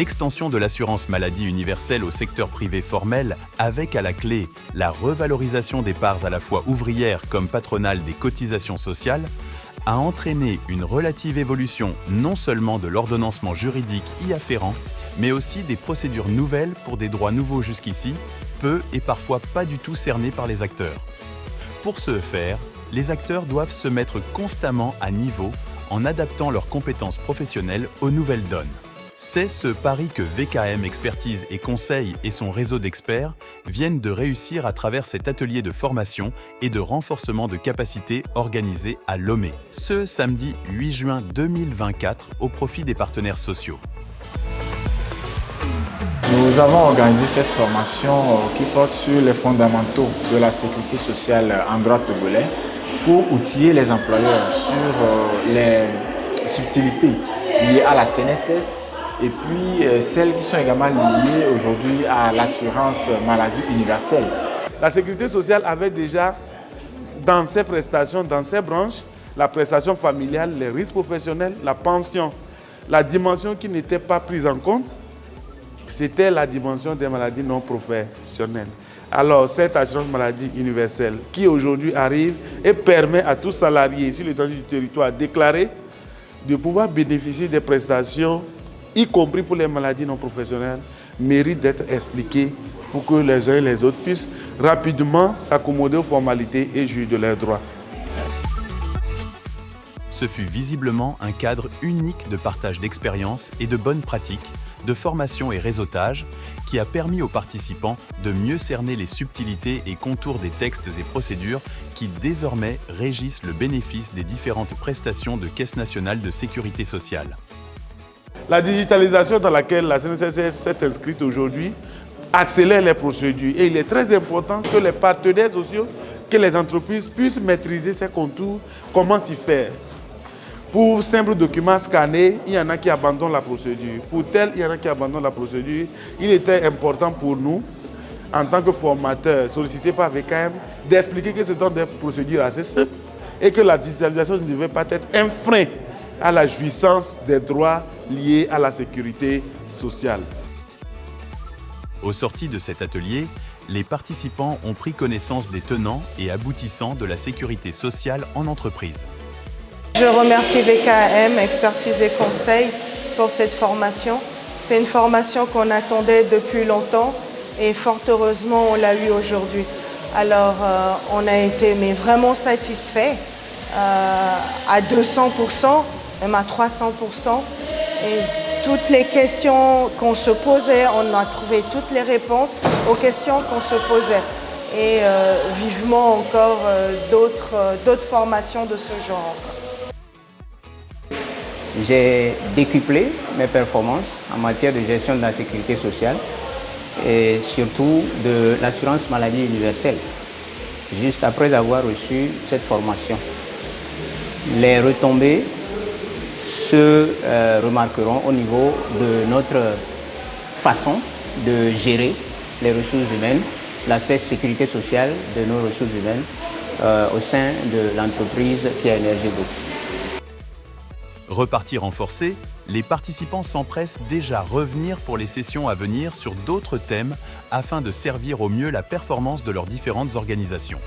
L'extension de l'assurance maladie universelle au secteur privé formel, avec à la clé la revalorisation des parts à la fois ouvrières comme patronales des cotisations sociales, a entraîné une relative évolution non seulement de l'ordonnancement juridique y afférent, mais aussi des procédures nouvelles pour des droits nouveaux jusqu'ici, peu et parfois pas du tout cernés par les acteurs. Pour ce faire, les acteurs doivent se mettre constamment à niveau en adaptant leurs compétences professionnelles aux nouvelles donnes. C'est ce pari que VKM Expertise et Conseil et son réseau d'experts viennent de réussir à travers cet atelier de formation et de renforcement de capacités organisé à Lomé, ce samedi 8 juin 2024 au profit des partenaires sociaux. Nous avons organisé cette formation qui porte sur les fondamentaux de la sécurité sociale en droit togolais pour outiller les employeurs sur les subtilités liées à la CNSS et puis celles qui sont également liées aujourd'hui à l'assurance maladie universelle. La sécurité sociale avait déjà dans ses prestations, dans ses branches, la prestation familiale, les risques professionnels, la pension. La dimension qui n'était pas prise en compte, c'était la dimension des maladies non professionnelles. Alors, cette assurance maladie universelle qui aujourd'hui arrive et permet à tout salarié sur l'étendue du territoire déclaré de pouvoir bénéficier des prestations, y compris pour les maladies non professionnelles, mérite d'être expliquée pour que les uns et les autres puissent rapidement s'accommoder aux formalités et jouir de leurs droits. Ce fut visiblement un cadre unique de partage d'expériences et de bonnes pratiques, de formation et réseautage, qui a permis aux participants de mieux cerner les subtilités et contours des textes et procédures qui désormais régissent le bénéfice des différentes prestations de Caisse nationale de sécurité sociale. La digitalisation dans laquelle la CNSS s'est inscrite aujourd'hui accélère les procédures et il est très important que les partenaires sociaux, que les entreprises puissent maîtriser ces contours, comment s'y faire. Pour simple document scanné, il y en a qui abandonnent la procédure. Pour tel, il y en a qui abandonnent la procédure. Il était important pour nous, en tant que formateurs sollicités par VKM, d'expliquer que ce sont des procédures assez simples et que la digitalisation ne devait pas être un frein à la jouissance des droits liés à la sécurité sociale. Au sorti de cet atelier, les participants ont pris connaissance des tenants et aboutissants de la sécurité sociale en entreprise. Je remercie VKM Expertise et Conseil pour cette formation. C'est une formation qu'on attendait depuis longtemps et fort heureusement on l'a eu aujourd'hui. Alors on a été vraiment satisfaits à 200%, même à 300%. Et toutes les questions qu'on se posait, on a trouvé toutes les réponses aux questions qu'on se posait. Et vivement encore d'autres formations de ce genre. J'ai décuplé mes performances en matière de gestion de la sécurité sociale et surtout de l'assurance maladie universelle, juste après avoir reçu cette formation. Les retombées se remarqueront au niveau de notre façon de gérer les ressources humaines, l'aspect sécurité sociale de nos ressources humaines au sein de l'entreprise Kia Energy Group. Repartis renforcés, les participants s'empressent déjà revenir pour les sessions à venir sur d'autres thèmes afin de servir au mieux la performance de leurs différentes organisations.